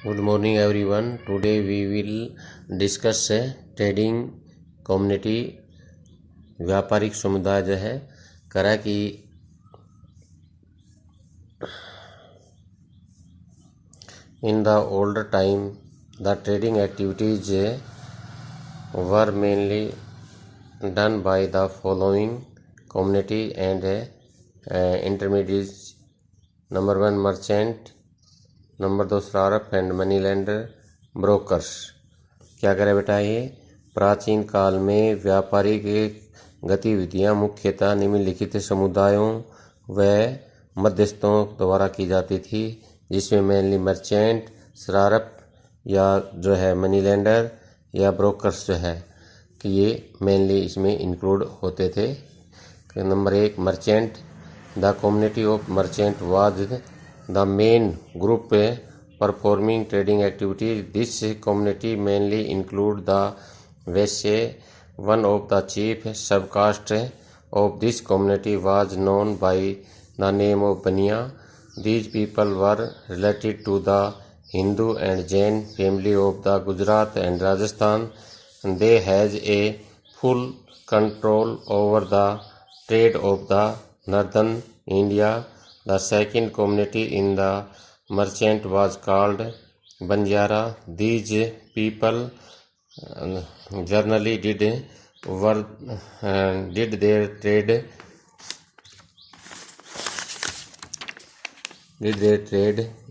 Good morning everyone. Today we will discuss trading community. व्यापारिक समुदाय जो है करा कि in the older time the trading activities were mainly done by the following community and intermediaries. Number 1 merchant, number 2 सरारफ and money lender, brokers. क्या करे बेटा, ये प्राचीन काल में व्यापारिक गतिविधियां मुख्यतः निम्नलिखित समुदायों व मध्यस्थों द्वारा की जाती थी, जिसमें मेनली मर्चेंट, सरारफ या जो है मनी लेंडर या ब्रोकर्स जो है कि ये मेनली इसमें इंक्लूड होते थे। Number 1 merchant, the community of merchant was the main group performing trading activities. This community mainly include the Vaishya. One of the chief subcaste of this community was known by the name of Baniya. These people were related to the Hindu and Jain family of the Gujarat and Rajasthan. They has a full control over the trade of the northern India. The second community in the merchant was called Banjara. These people generally did their trade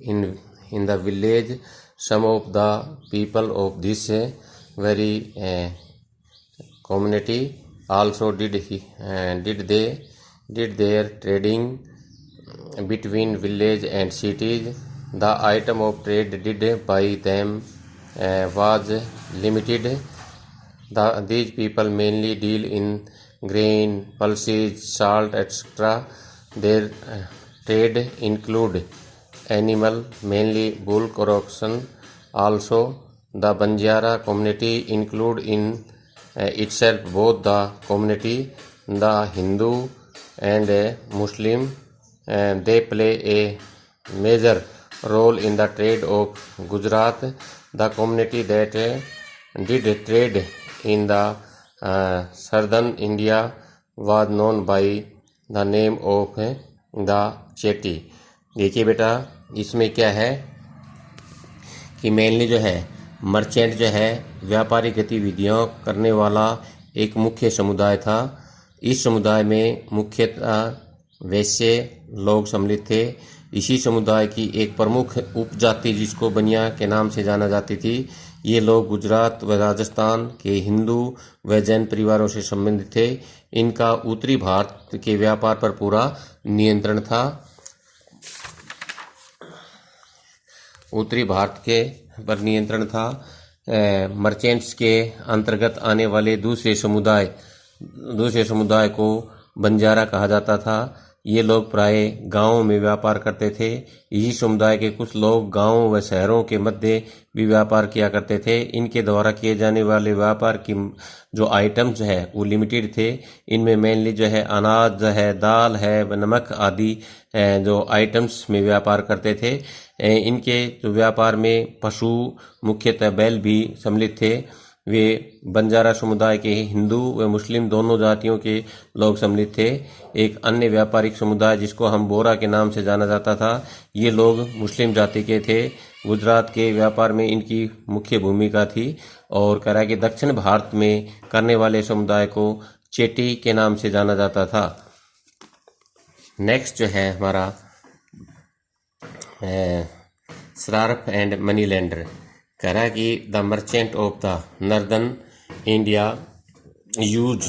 in the village. Some of the people of this very community also did their trading between village and cities. The item of trade did by them was limited. These people mainly deal in grain, pulses, salt, etc. Their trade include animal, mainly bull corruption. Also, the Banjara community include in itself both the community, the Hindu and Muslim. And they play a major role in the trade of Gujarat. The community that did trade in the southern India was known by the name of the Chetty. देखिए बेटा, इसमें क्या है कि mainly जो है merchant जो है व्यापारिक गतिविधियों करने वाला एक मुख्य समुदाय था। इस समुदाय में मुख्यतः वैश्य लोग सम्मिलित थे। इसी समुदाय की एक प्रमुख उपजाति जिसको बनिया के नाम से जाना जाती थी, ये लोग गुजरात व राजस्थान के हिंदू व जैन परिवारों से संबंधित थे। इनका उत्तरी भारत के व्यापार पर पूरा नियंत्रण था। उत्तरी भारत के पर नियंत्रण था। मर्चेंट्स के अंतर्गत आने वाले दूसरे समुदाय को बंजारा कहा जाता था। ये लोग प्राय गांवों में व्यापार करते थे। इसी समुदाय के कुछ लोग गांवों व शहरों के मध्य भी व्यापार किया करते थे। इनके द्वारा किए जाने वाले व्यापार की जो आइटम्स है वो लिमिटेड थे। इनमें मेनली जो है अनाज है, दाल है, नमक आदि जो आइटम्स में व्यापार करते थे। इनके जो व्यापार में पशु मुख्यतः बैल भी सम्मिलित थे। वे बंजारा समुदाय के हिंदू व मुस्लिम दोनों जातियों के लोग सम्मिलित थे। एक अन्य व्यापारिक समुदाय जिसको हम बोरा के नाम से जाना जाता था, ये लोग मुस्लिम जाति के थे। गुजरात के व्यापार में इनकी मुख्य भूमिका थी और करा कि दक्षिण भारत में करने वाले समुदाय को चेटी के नाम से जाना जाता था। नेक्स्ट जो है हमारा सरारफ एंड मनी लेंडर। कह रहा है कि the merchant of the northern India use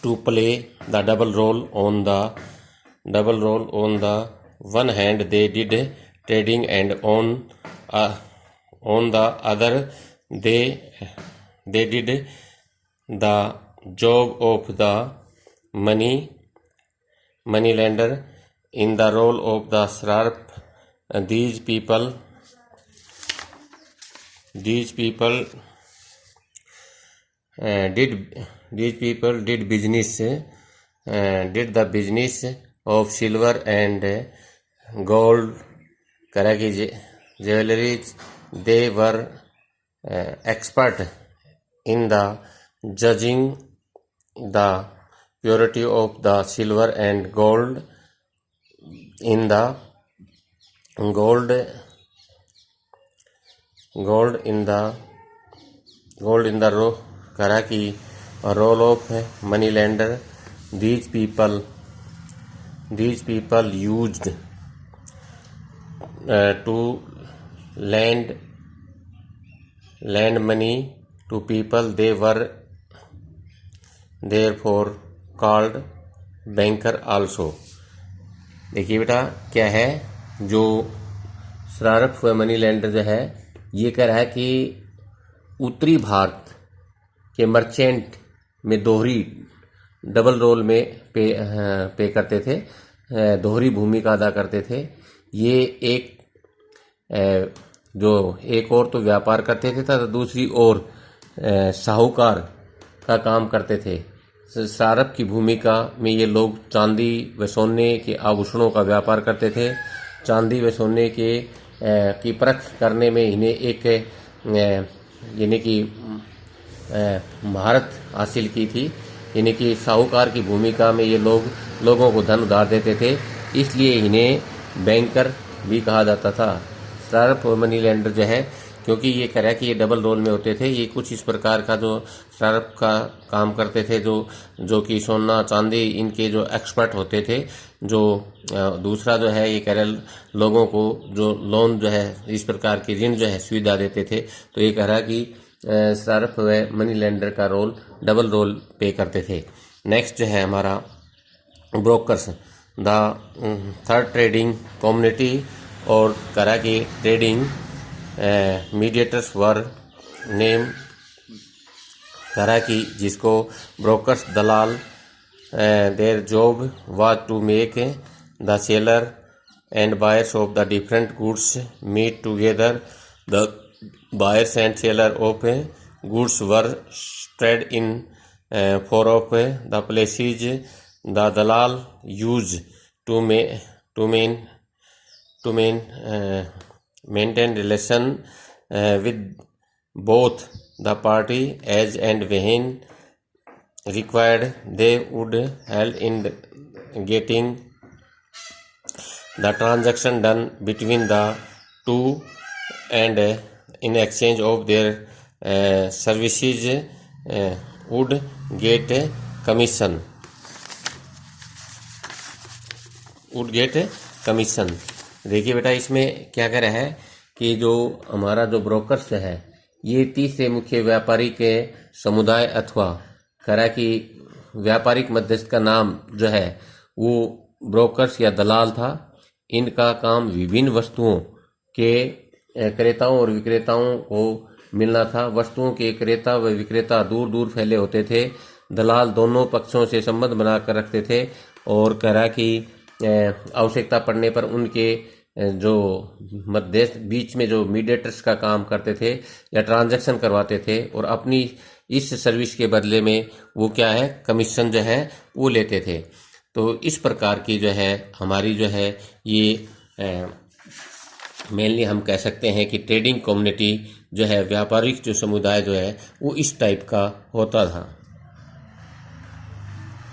to play the double role on the one hand they did trading and on the other they did the job of the money lender in the role of the सरारफ. These people did the business of silver and gold. करा कि jewelries. They were expert in the judging the purity of the silver and gold in the gold in the Karaki role of money lender. These people used to lend money to people. They were therefore called banker also. देखिए बेटा क्या है, जो शरारत हुआ money lender जो है ये कह रहा है कि उत्तरी भारत के मर्चेंट में दोहरी डबल रोल में पे करते थे, दोहरी भूमिका अदा करते थे। ये एक जो एक और तो व्यापार करते थे तथा दूसरी ओर साहूकार का काम करते थे। शरारत की भूमिका में ये लोग चांदी व सोने के आभूषणों का व्यापार करते थे। चांदी व सोने की परख करने में इन्हें एक यानी कि महारत हासिल की थी। यानी कि साहूकार की भूमिका में ये लोगों को धन उधार देते थे, इसलिए इन्हें बैंकर भी कहा जाता था। शरारत और मनी लेंडर जो है, क्योंकि ये कह रहा है कि ये डबल रोल में होते थे, ये कुछ इस प्रकार का जो शरारत का काम करते थे, जो कि सोना चांदी इनके जो एक्सपर्ट होते थे। जो दूसरा जो है ये कह रहे लोगों को जो लोन जो है इस प्रकार की ऋण जो है सुविधा देते थे। तो ये कह रहा है कि शरारत व मनी लेंडर का रोल डबल रोल पे करते थे। नेक्स्ट जो है हमारा brokers, the third trading community, और कह रहा कि ट्रेडिंग मीडिएटर्स वर नेम, कह रहा कि जिसको ब्रोकर्स दलाल, their job was to make the seller and buyers of the different goods meet together. The buyers and seller of goods were spread in four of the places the दलाल use to maintain relation with both the party as and when required. They would help in getting the transaction done between the two, and in exchange of their services would get commission. देखिए बेटा इसमें क्या कह रहा है कि जो हमारा जो ब्रोकर्स है ये तीसरे मुख्य व्यापारिक समुदाय अथवा कह रहा है कि व्यापारिक मध्यस्थ का नाम जो है वो ब्रोकर्स या दलाल था। इनका काम विभिन्न वस्तुओं के क्रेताओं और विक्रेताओं को मिलना था। वस्तुओं के क्रेता व विक्रेता दूर दूर फैले होते थे। दलाल दोनों पक्षों से संबंध बनाकर रखते थे और कह रहा कि आवश्यकता पड़ने पर उनके जो मध्यस्थ बीच में जो मीडिएटर्स का काम करते थे या ट्रांजैक्शन करवाते थे, और अपनी इस सर्विस के बदले में वो क्या है कमीशन जो है वो लेते थे। तो इस प्रकार की जो है हमारी जो है ये मेनली हम कह सकते हैं कि ट्रेडिंग कम्युनिटी जो है व्यापारिक जो समुदाय जो है वो इस टाइप का होता था।